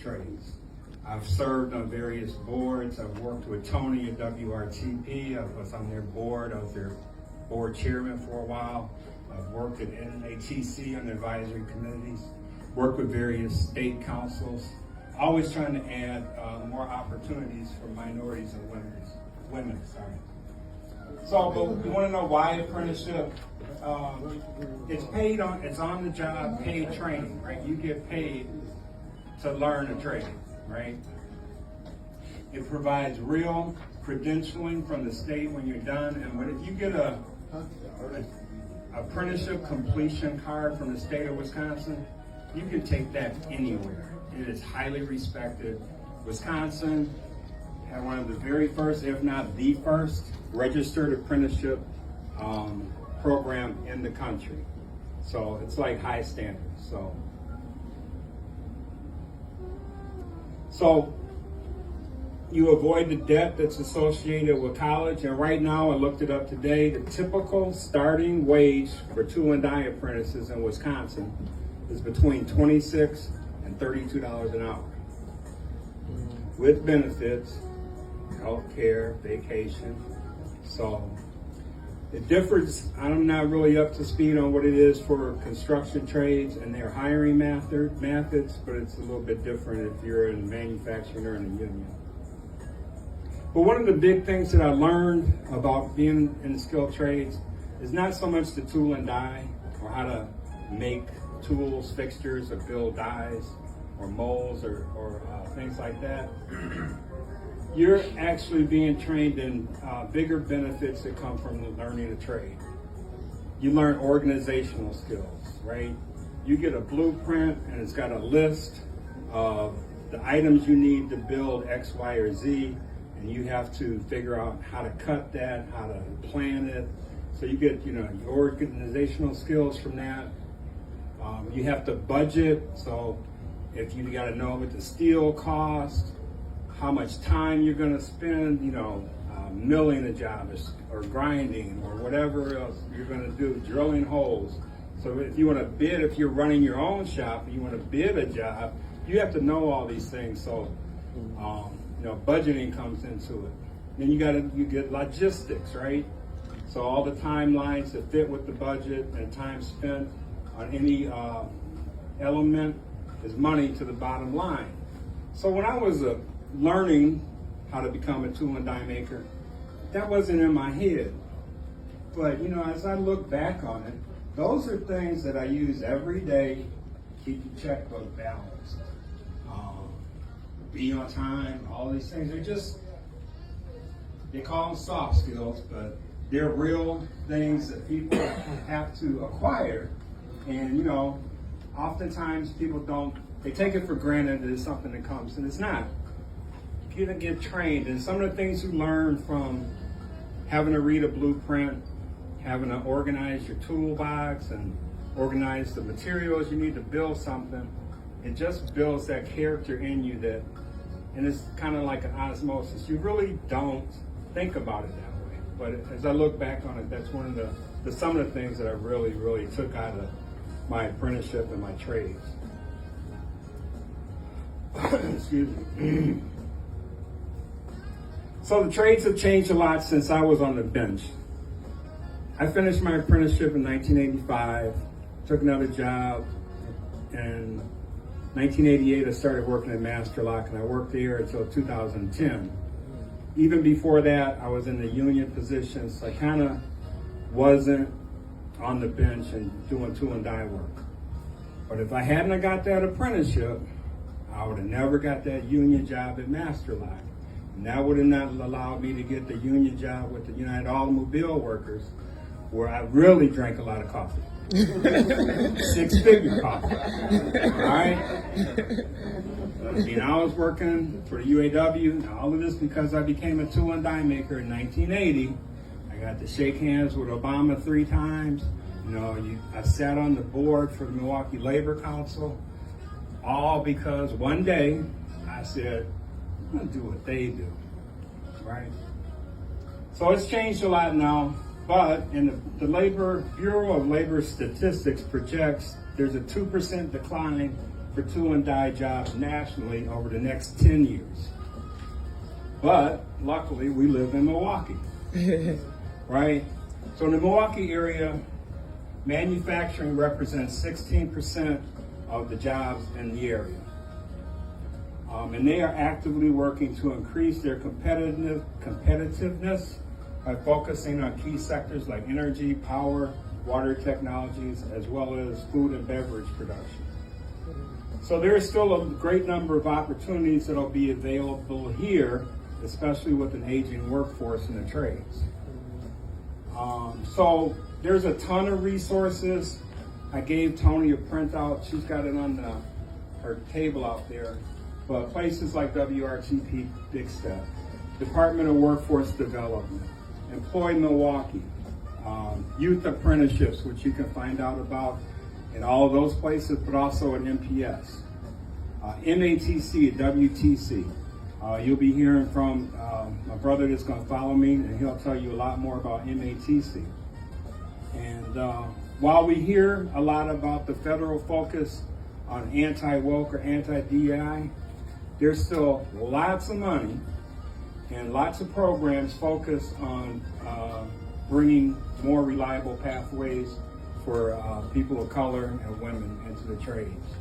trades. I've served on various boards. I've worked with Tony at WRTP. I was on their board. I was their board chairman for a while. I've worked at NATC on advisory committees, worked with various state councils, always trying to add more opportunities for minorities and women. So, but you want to know why apprenticeship? It's on the job paid training, right? You get paid to learn a trade, right? It provides real credentialing from the state when you're done, and if you get a apprenticeship completion card from the state of Wisconsin, you can take that anywhere. It is highly respected. Wisconsin had one of the very first, if not the first, registered apprenticeship program in the country. So it's like high standards. So you avoid the debt that's associated with college. And right now, I looked it up today, the typical starting wage for tool and die apprentices in Wisconsin is between $26 and $32 an hour. With benefits, health care, vacation. So it differs. I'm not really up to speed on what it is for construction trades and their hiring methods, but it's a little bit different if you're in manufacturing or in a union. But one of the big things that I learned about being in the skilled trades is not so much the tool and die or how to make tools, fixtures, or build dies or molds or things like that. You're actually being trained in bigger benefits that come from learning a trade. You learn organizational skills, right? You get a blueprint and it's got a list of the items you need to build X, Y, or Z, and you have to figure out how to cut that, how to plan it. So you get, your organizational skills from that. You have to budget, so if you got to know what the steel costs, how much time you're going to spend, milling a job or grinding or whatever else you're going to do, drilling holes. So if you want to bid, if you're running your own shop and you want to bid a job, you have to know all these things. So, budgeting comes into it. Then you get logistics, right? So all the timelines that fit with the budget and time spent on any element is money to the bottom line. So when I was learning how to become a tool and die maker, that wasn't in my head. But as I look back on it, those are things that I use every day to keep the checkbook balanced. Be on time, all these things. They call them soft skills, but they're real things that people have to acquire. And oftentimes people they take it for granted that it's something that comes, and it's not. You gotta get trained, and some of the things you learn from having to read a blueprint, having to organize your toolbox and organize the materials you need to build something, it just builds that character in you and it's kind of like an osmosis. You really don't think about it that way. But as I look back on it, that's one of some of the things that I really, really took out of my apprenticeship and my trades. Excuse me. So the trades have changed a lot since I was on the bench. I finished my apprenticeship in 1985, took another job. In 1988, I started working at Master Lock, and I worked there until 2010. Even before that, I was in the union position, so I kind of wasn't on the bench and doing tool and die work. But if I hadn't have got that apprenticeship, I would have never got that union job at Master Lock. And that would have not allowed me to get the union job with the United Automobile Workers, where I really drank a lot of coffee. 6-figure coffee. All right? I was working for the UAW, and all of this because I became a tool and die maker in 1980. I got to shake hands with Obama 3 times. I sat on the board for the Milwaukee Labor Council, all because one day I said, I'm gonna do what they do, right? So it's changed a lot now, but in the Bureau of Labor Statistics projects there's a 2% decline for tool and die jobs nationally over the next 10 years. But luckily, we live in Milwaukee, right? So in the Milwaukee area, manufacturing represents 16% of the jobs in the area. And they are actively working to increase their competitiveness by focusing on key sectors like energy, power, water technologies, as well as food and beverage production. So there is still a great number of opportunities that will be available here, especially with an aging workforce in the trades. So there's a ton of resources. I gave Tony a printout. She's got it on her table out there. But places like WRTP, Big Step, Department of Workforce Development, Employ Milwaukee, youth apprenticeships, which you can find out about in all of those places, but also at MPS, MATC, WTC. You'll be hearing from my brother that's going to follow me, and he'll tell you a lot more about MATC. And while we hear a lot about the federal focus on anti-woke or anti-DEI, there's still lots of money and lots of programs focused on bringing more reliable pathways for people of color and women into the trades.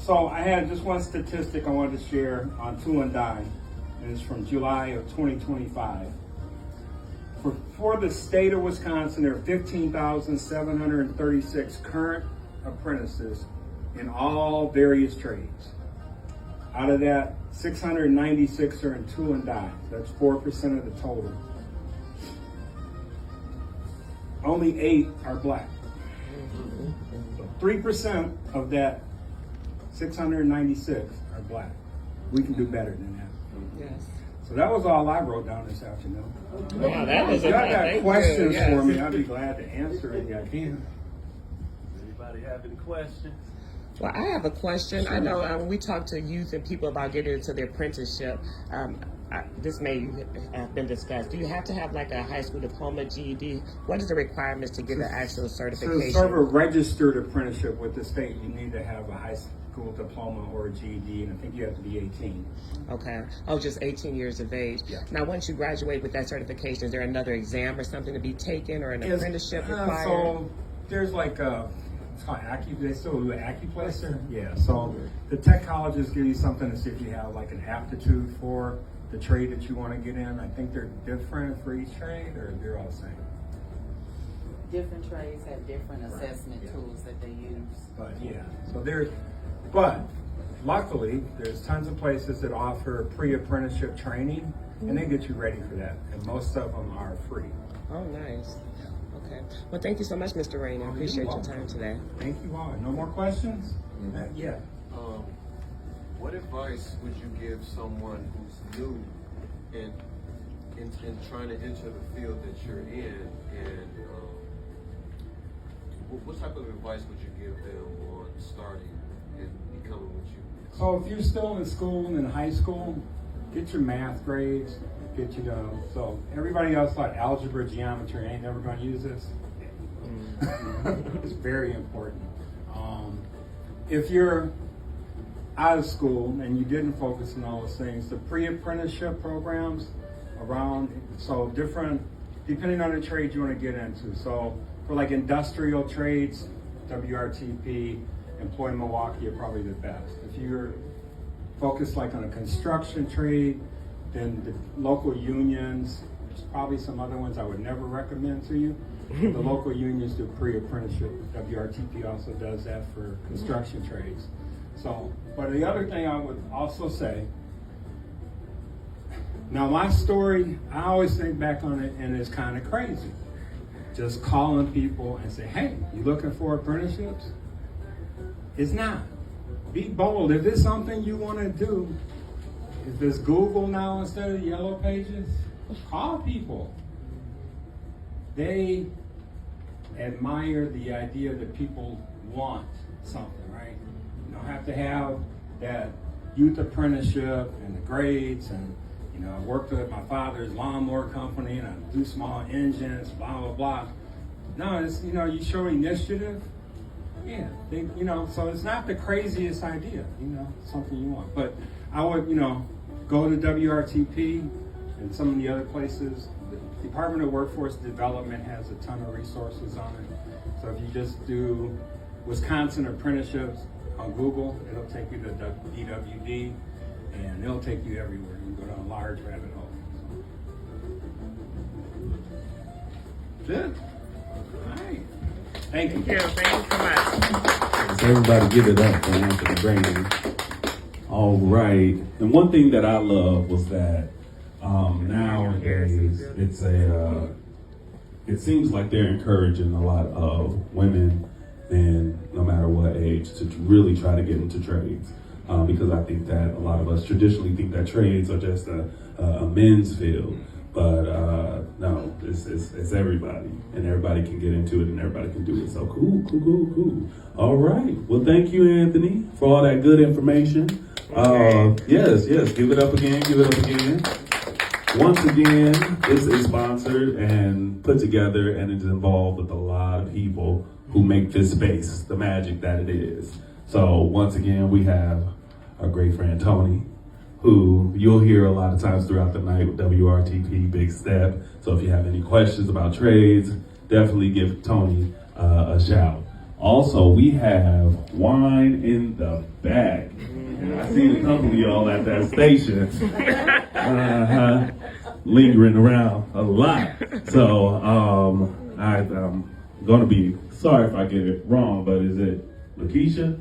So I had just one statistic I wanted to share on tool and die, and it's from July of 2025. For the state of Wisconsin, there are 15,736 current apprentices in all various trades. Out of that, 696 are in tool and die. That's 4% of the total. Only 8 are black. So 3% of that 696 are black. We can do better than that. Yes. So that was all I wrote down this afternoon. Wow, that was if y'all got questions yes. for me, I'd be glad to answer any I can. Anybody have any questions? Well, I have a question. I know when we talk to youth and people about getting into their apprenticeship, this may have been discussed. Do you have to have like a high school diploma, GED? What is the requirements to get an actual certification? To serve a registered apprenticeship with the state, you need to have a high school diploma or a GED, and I think you have to be 18. Okay. Oh, just 18 years of age. Yeah. Now, once you graduate with that certification, is there another exam or something to be taken or an apprenticeship required? So there's like it's called they still do acuplacer. Yeah. So the tech colleges give you something to see if you have like an aptitude for the trade that you want to get in. I think they're different for each trade, or they're all the same. Different trades have different assessment tools that they use. But yeah, but luckily there's tons of places that offer pre-apprenticeship training, and they get you ready for that, and most of them are free. Oh, nice. Okay. Well, thank you so much, Mr. Rainey. I appreciate your time today. Thank you all. No more questions? Yeah. What advice would you give someone who's new in trying to enter the field that you're in, and what type of advice would you give them on starting and becoming what you? So if you're still in school and in high school, get your math grades, so everybody else thought algebra, geometry, ain't never gonna use this. It's very important. If you're out of school and you didn't focus on all those things, the pre-apprenticeship programs around, so different, depending on the trade you want to get into. So for like industrial trades, WRTP, Employ Milwaukee are probably the best. If you're focused like on a construction trade, then the local unions, there's probably some other ones I would never recommend to you. The local unions do pre-apprenticeship. WRTP also does that for construction trades. So, but the other thing I would also say, now my story, I always think back on it and it's kind of crazy. Just calling people and say, hey, you looking for apprenticeships? It's not. Be bold. If it's something you want to do, if it's Google now instead of Yellow Pages, call people. They admire the idea that people want something, right? You don't have to have that youth apprenticeship and the grades and, I worked at my father's lawnmower company and I do small engines, blah, blah, blah. No, it's, you show initiative Yeah, you know, so it's not the craziest idea, you know, something you want. But I would, you know, go to WRTP and some of the other places. The Department of Workforce Development has a ton of resources on it. So if you just do Wisconsin apprenticeships on Google, it'll take you to DWD, and it'll take you everywhere. You can go down a large rabbit hole. Good. All right. Thank you. Thank you so much. So everybody give it up for Anthony Rainey. All right. And one thing that I love was that nowadays it seems like they're encouraging a lot of women and no matter what age to really try to get into trades. Because I think that a lot of us traditionally think that trades are just a men's field. But no, it's everybody, and everybody can get into it, and everybody can do it. So cool. All right. Well, thank you, Anthony, for all that good information. Yes. Give it up again. Once again, it's sponsored and put together, and it's involved with a lot of people who make this space the magic that it is. So once again, we have our great friend Tony, who you'll hear a lot of times throughout the night with WRTP, Big Step. So if you have any questions about trades, definitely give Tony a shout. Also, we have wine in the back. I seen a couple of y'all at that station, lingering around a lot. So I'm gonna be sorry if I get it wrong, but is it Lakeisha?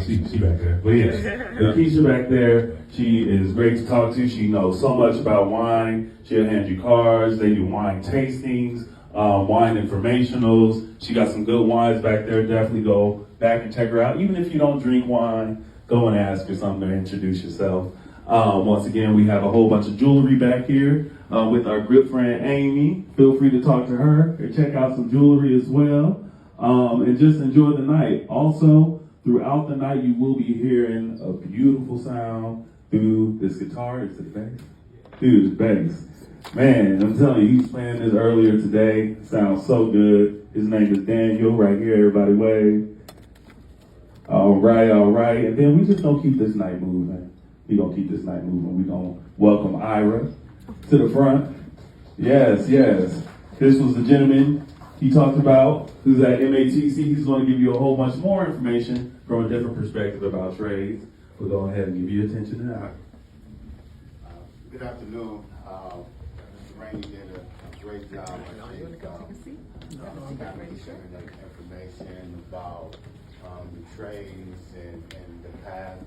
She back there. But yes, Lakeisha back there, she is great to talk to. She knows so much about wine. She'll hand you cards. They do wine tastings, wine informationals. She got some good wines back there. Definitely go back and check her out. Even if you don't drink wine, go and ask her something to introduce yourself. Once again, we have a whole bunch of jewelry back here with our good friend Amy. Feel free to talk to her or check out some jewelry as well. And just enjoy the night. Also, throughout the night, you will be hearing a beautiful sound through this guitar. Is it bass? Dude, bass. Man, I'm telling you, he was playing this earlier today. Sounds so good. His name is Daniel, right here. Everybody wave. All right. And then we just gonna keep this night moving. We gonna welcome Ira to the front. Yes. This was the gentleman he talked about, who's at MATC. He's going to give you a whole bunch more information from a different perspective about trades. We'll go ahead and give you attention now. Good afternoon. Mr. Rainey did a great job, I think, sharing that information about the trades and the path